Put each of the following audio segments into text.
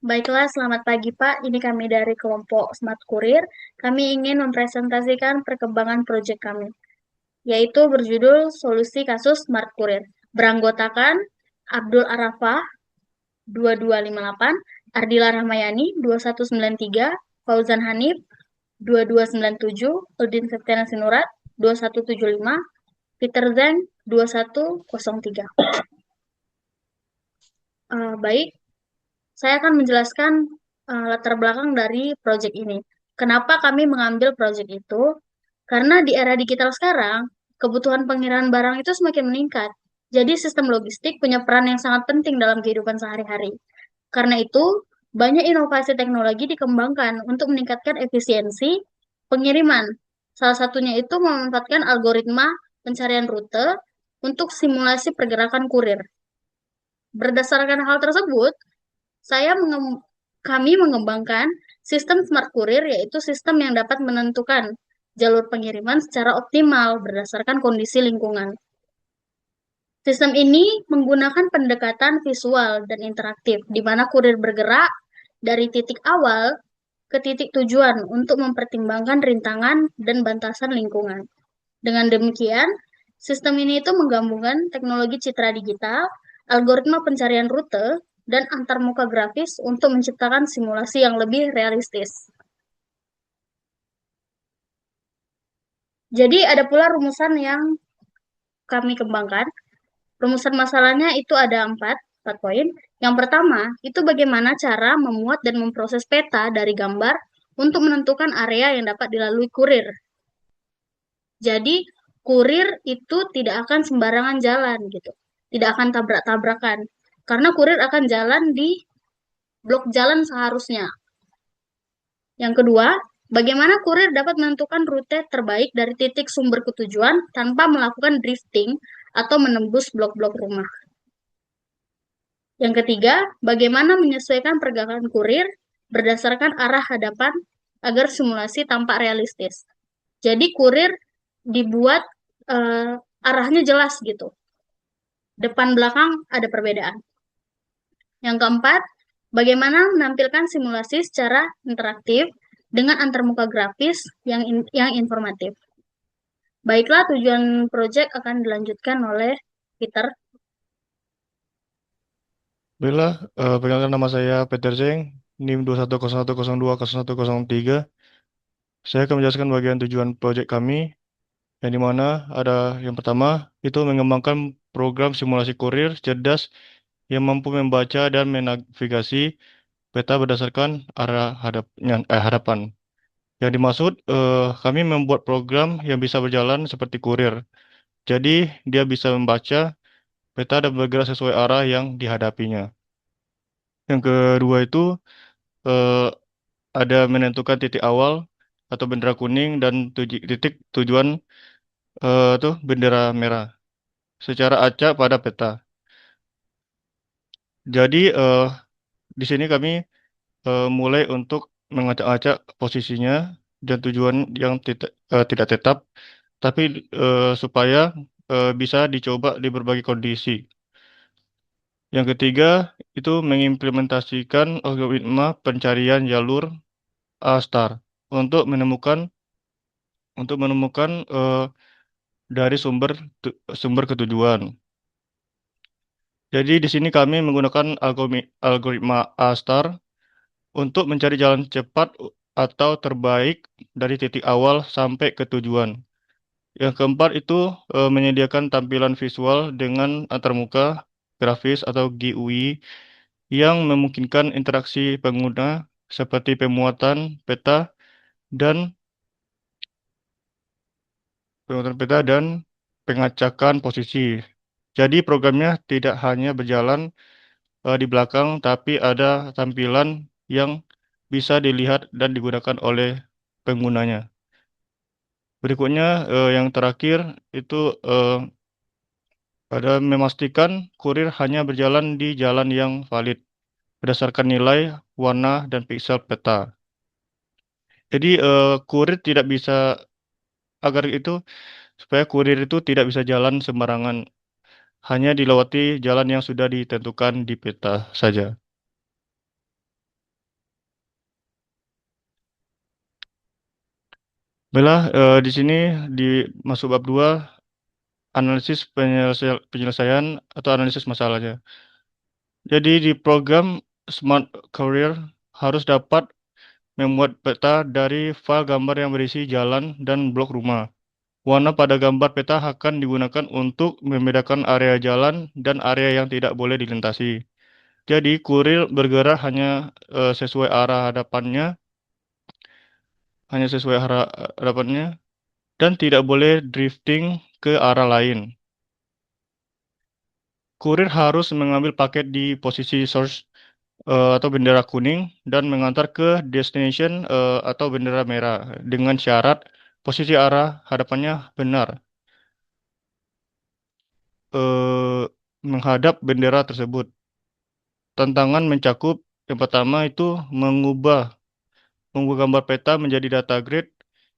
Baiklah, selamat pagi Pak. Ini kami dari kelompok Smart Courier. Kami ingin mempresentasikan perkembangan proyek kami, yaitu berjudul Solusi Kasus Smart Courier. Beranggotakan Abdul Arafah 2258, Ardila Rahmayani 2193, Fauzan Hanif 2297, Udin Septiana Sinurat 2175, Peter Zeng 2103. Baik, saya akan menjelaskan latar belakang dari proyek ini. Kenapa kami mengambil proyek itu? Karena di era digital sekarang, kebutuhan pengiriman barang itu semakin meningkat. Jadi sistem logistik punya peran yang sangat penting dalam kehidupan sehari-hari. Karena itu, banyak inovasi teknologi dikembangkan untuk meningkatkan efisiensi pengiriman. Salah satunya itu memanfaatkan algoritma pencarian rute untuk simulasi pergerakan kurir. Berdasarkan hal tersebut, kami mengembangkan sistem smart courier, yaitu sistem yang dapat menentukan jalur pengiriman secara optimal berdasarkan kondisi lingkungan. Sistem ini menggunakan pendekatan visual dan interaktif, di mana kurir bergerak dari titik awal ke titik tujuan untuk mempertimbangkan rintangan dan batasan lingkungan. Dengan demikian, sistem ini itu menggabungkan teknologi citra digital, algoritma pencarian rute, dan antarmuka grafis untuk menciptakan simulasi yang lebih realistis. Jadi ada pula rumusan yang kami kembangkan. Rumusan masalahnya itu ada empat poin. Yang pertama, itu bagaimana cara memuat dan memproses peta dari gambar untuk menentukan area yang dapat dilalui kurir. Jadi, kurir itu tidak akan sembarangan jalan gitu. Tidak akan tabrak-tabrakan. Karena kurir akan jalan di blok jalan seharusnya. Yang kedua, bagaimana kurir dapat menentukan rute terbaik dari titik sumber ketujuan tanpa melakukan drifting atau menembus blok-blok rumah. Yang ketiga, bagaimana menyesuaikan pergerakan kurir berdasarkan arah hadapan agar simulasi tampak realistis. Jadi kurir dibuat arahnya jelas gitu. Depan belakang ada perbedaan. Yang keempat, bagaimana menampilkan simulasi secara interaktif dengan antarmuka grafis yang informatif. Baiklah, tujuan proyek akan dilanjutkan oleh Peter. Baiklah, perkenalkan nama saya Peter Zeng, NIM 2101020103. Saya akan menjelaskan bagian tujuan proyek kami, yang dimana ada yang pertama, itu mengembangkan program simulasi kurir cerdas yang mampu membaca dan menavigasi peta berdasarkan hadapan. Yang dimaksud, kami membuat program yang bisa berjalan seperti kurir. Jadi, dia bisa membaca peta dan bergerak sesuai arah yang dihadapinya. Yang kedua itu, eh, ada menentukan titik awal atau bendera kuning dan titik tujuan tuh bendera merah secara acak pada peta. Jadi di sini kami mulai untuk mengacak-acak posisinya dan tujuan yang tidak tetap, tapi supaya bisa dicoba di berbagai kondisi. Yang ketiga itu mengimplementasikan algoritma pencarian jalur A-star untuk menemukan dari sumber ketujuan. Jadi di sini kami menggunakan algoritma A-star untuk mencari jalan cepat atau terbaik dari titik awal sampai ke tujuan. Yang keempat itu menyediakan tampilan visual dengan antarmuka grafis atau GUI yang memungkinkan interaksi pengguna seperti pemuatan peta dan pengacakan posisi. Jadi programnya tidak hanya berjalan di belakang, tapi ada tampilan yang bisa dilihat dan digunakan oleh penggunanya. Berikutnya, yang terakhir itu eh, ada memastikan kurir hanya berjalan di jalan yang valid berdasarkan nilai, warna, dan pixel peta. Jadi kurir tidak bisa agar itu supaya kurir itu tidak bisa jalan sembarangan, hanya dilewati jalan yang sudah ditentukan di peta saja. Baiklah, di sini di masuk bab 2 analisis penyelesaian atau analisis masalahnya. Jadi di program Smart Career harus dapat membuat peta dari file gambar yang berisi jalan dan blok rumah. Warna pada gambar peta akan digunakan untuk membedakan area jalan dan area yang tidak boleh dilintasi. Jadi kurir bergerak sesuai arah hadapannya dan tidak boleh drifting ke arah lain. Kurir harus mengambil paket di posisi source atau bendera kuning dan mengantar ke destination atau bendera merah dengan syarat posisi arah hadapannya benar eh, menghadap bendera tersebut. Tantangan mencakup yang pertama itu mengubah gambar peta menjadi data grid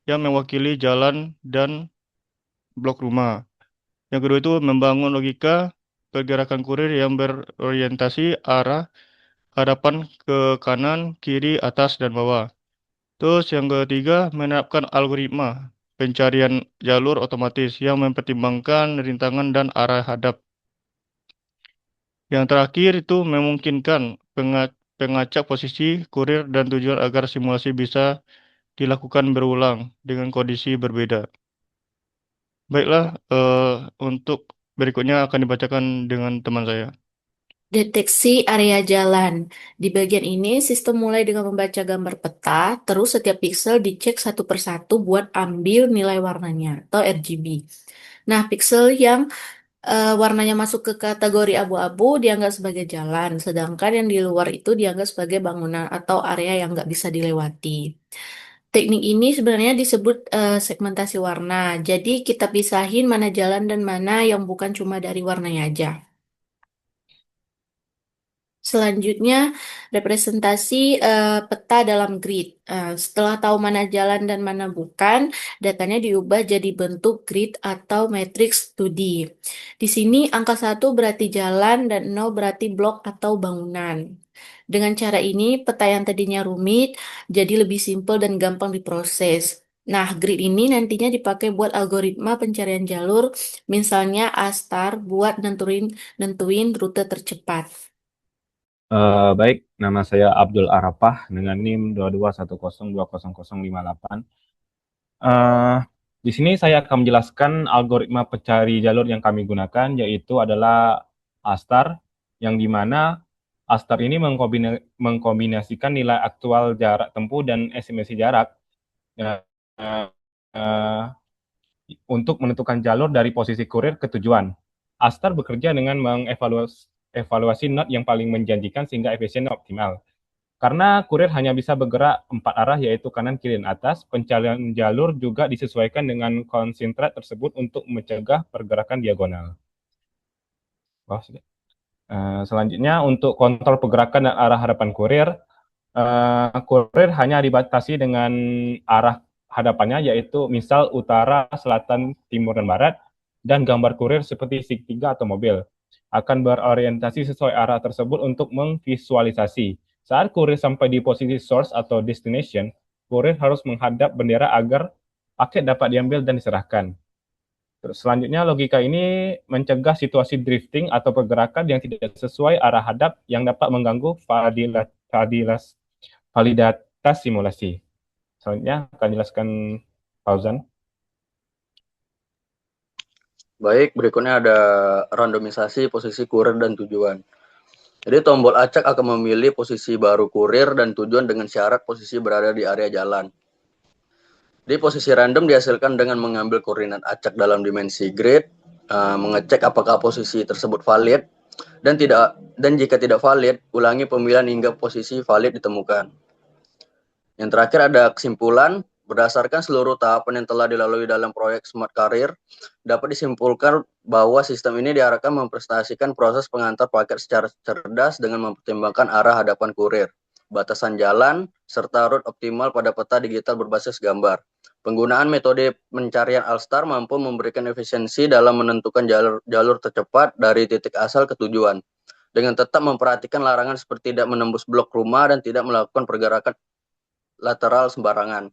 yang mewakili jalan dan blok rumah. Yang kedua itu membangun logika pergerakan kurir yang berorientasi arah hadapan ke kanan, kiri, atas, dan bawah. Terus yang ketiga, menerapkan algoritma pencarian jalur otomatis yang mempertimbangkan rintangan dan arah hadap. Yang terakhir itu memungkinkan pengacak posisi kurir dan tujuan agar simulasi bisa dilakukan berulang dengan kondisi berbeda. Baiklah, untuk berikutnya akan dibacakan dengan teman saya. Deteksi area jalan. Di bagian ini, sistem mulai dengan membaca gambar peta, terus setiap pixel dicek satu persatu buat ambil nilai warnanya atau RGB. Nah, pixel yang warnanya masuk ke kategori abu-abu dianggap sebagai jalan, sedangkan yang di luar itu dianggap sebagai bangunan atau area yang nggak bisa dilewati. Teknik ini sebenarnya disebut segmentasi warna. Jadi kita pisahin mana jalan dan mana yang bukan cuma dari warnanya aja. Selanjutnya, representasi peta dalam grid. Setelah tahu mana jalan dan mana bukan, datanya diubah jadi bentuk grid atau matriks 2D. Di sini angka 1 berarti jalan dan 0 berarti blok atau bangunan. Dengan cara ini, peta yang tadinya rumit jadi lebih simpel dan gampang diproses. Nah, grid ini nantinya dipakai buat algoritma pencarian jalur, misalnya A-star buat nentuin rute tercepat. Baik, nama saya Abdul Arafah dengan NIM 221020058. Eh, di sini saya akan menjelaskan algoritma pencari jalur yang kami gunakan, yaitu adalah ASTAR, yang dimana ASTAR ini mengkombinasikan nilai aktual jarak tempuh dan estimasi jarak eh, eh, untuk menentukan jalur dari posisi kurir ke tujuan. ASTAR bekerja dengan mengevaluasi node yang paling menjanjikan sehingga efisien dan optimal. Karena kurir hanya bisa bergerak 4 arah, yaitu kanan, kiri, dan atas, pencarian jalur juga disesuaikan dengan konsentrat tersebut untuk mencegah pergerakan diagonal. Selanjutnya, untuk kontrol pergerakan dan arah hadapan kurir, kurir hanya dibatasi dengan arah hadapannya, yaitu misal utara, selatan, timur, dan barat, dan gambar kurir seperti segitiga atau mobil akan berorientasi sesuai arah tersebut untuk memvisualisasi. Saat kurir sampai di posisi source atau destination, kurir harus menghadap bendera agar paket dapat diambil dan diserahkan. Terus selanjutnya logika ini mencegah situasi drifting atau pergerakan yang tidak sesuai arah hadap yang dapat mengganggu validitas simulasi. Selanjutnya akan jelaskan Fauzan. Baik, berikutnya ada randomisasi posisi kurir dan tujuan. Jadi tombol acak akan memilih posisi baru kurir dan tujuan dengan syarat posisi berada di area jalan. Di posisi random dihasilkan dengan mengambil koordinat acak dalam dimensi grid, mengecek apakah posisi tersebut valid, dan jika tidak valid, ulangi pemilihan hingga posisi valid ditemukan. Yang terakhir ada kesimpulan. Berdasarkan seluruh tahapan yang telah dilalui dalam proyek Smart Career, dapat disimpulkan bahwa sistem ini diarahkan mempresentasikan proses pengantar paket secara cerdas dengan mempertimbangkan arah hadapan kurir, batasan jalan, serta route optimal pada peta digital berbasis gambar. Penggunaan metode pencarian All-Star mampu memberikan efisiensi dalam menentukan jalur tercepat dari titik asal ke tujuan, dengan tetap memperhatikan larangan seperti tidak menembus blok rumah dan tidak melakukan pergerakan lateral sembarangan.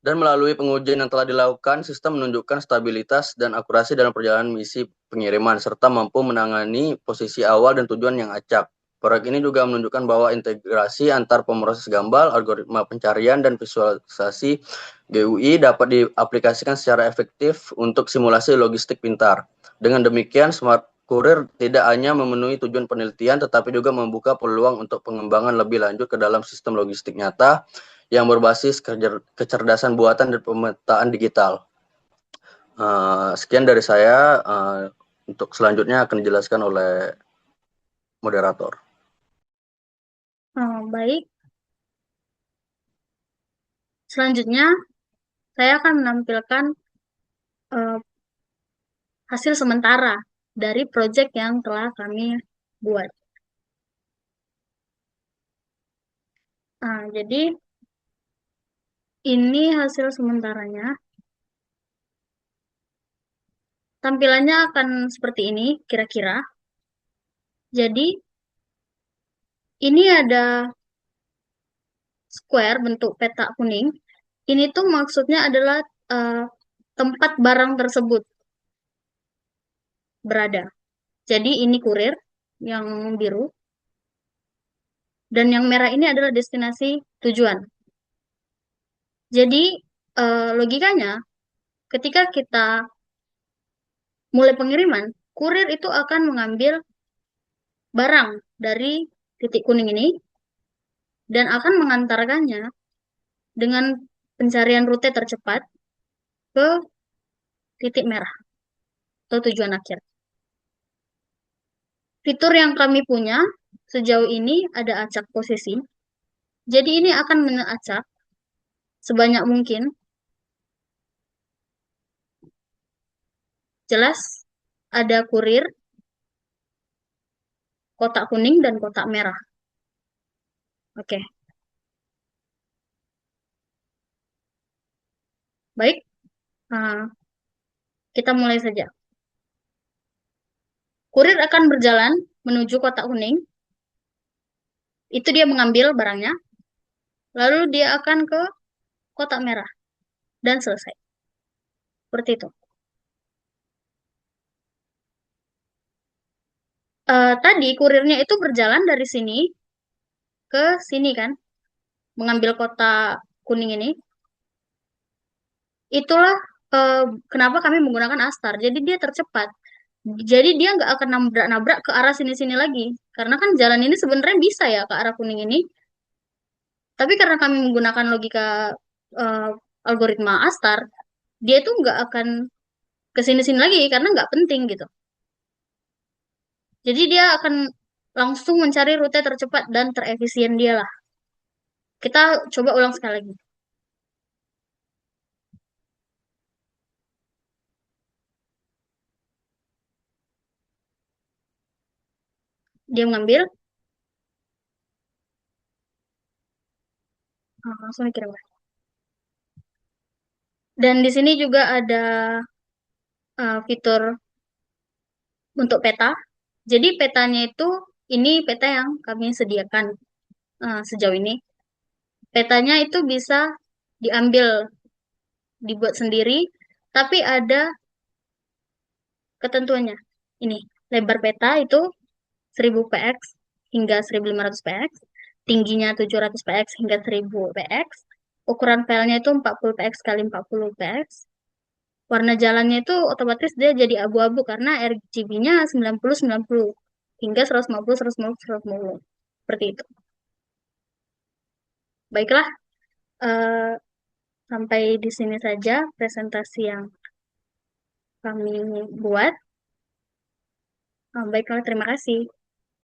Dan melalui pengujian yang telah dilakukan, sistem menunjukkan stabilitas dan akurasi dalam perjalanan misi pengiriman, serta mampu menangani posisi awal dan tujuan yang acak. Proyek ini juga menunjukkan bahwa integrasi antar pemroses gambar, algoritma pencarian, dan visualisasi GUI dapat diaplikasikan secara efektif untuk simulasi logistik pintar. Dengan demikian, Smart Courier tidak hanya memenuhi tujuan penelitian, tetapi juga membuka peluang untuk pengembangan lebih lanjut ke dalam sistem logistik nyata yang berbasis kecerdasan buatan dan pemetaan digital. Sekian dari saya. Untuk selanjutnya akan dijelaskan oleh moderator. Baik. Selanjutnya, saya akan menampilkan hasil sementara dari proyek yang telah kami buat. Jadi, ini hasil sementaranya. Tampilannya akan seperti ini, kira-kira. Jadi, ini ada square bentuk peta kuning. Ini tuh maksudnya adalah tempat barang tersebut berada. Jadi, ini kurir yang biru. Dan yang merah ini adalah destinasi tujuan. Jadi, logikanya, ketika kita mulai pengiriman, kurir itu akan mengambil barang dari titik kuning ini dan akan mengantarkannya dengan pencarian rute tercepat ke titik merah atau tujuan akhir. Fitur yang kami punya sejauh ini ada acak posisi. Jadi ini akan mengacak sebanyak mungkin. Jelas ada kurir, kotak kuning, dan kotak merah. Oke. Baik. Kita mulai saja. Kurir akan berjalan menuju kotak kuning. Itu dia mengambil barangnya. Lalu dia akan ke kotak merah. Dan selesai. Seperti itu. Tadi kurirnya itu berjalan dari sini ke sini kan. Mengambil kotak kuning ini. Itulah kenapa kami menggunakan Astar. Jadi dia tercepat. Jadi dia nggak akan nabrak-nabrak ke arah sini-sini lagi. Karena kan jalan ini sebenarnya bisa ya ke arah kuning ini. Tapi karena kami menggunakan logika algoritma Astar, dia itu nggak akan ke sini-sini lagi karena nggak penting gitu. Jadi dia akan langsung mencari rute tercepat dan terefisien dia lah. Kita coba ulang sekali lagi. Dia mengambil, langsung dikirim. Dan di sini juga ada fitur untuk peta. Jadi petanya itu, ini peta yang kami sediakan sejauh ini. Petanya itu bisa diambil, dibuat sendiri, tapi ada ketentuannya. Ini, lebar peta itu 1000 px hingga 1500 px, tingginya 700 px hingga 1000 px, ukuran filenya itu 40 px kali 40 px, warna jalannya itu otomatis dia jadi abu-abu karena RGB-nya 90-90 hingga 150-150-150. Seperti itu. Baiklah, sampai di sini saja presentasi yang kami buat. Baiklah, terima kasih.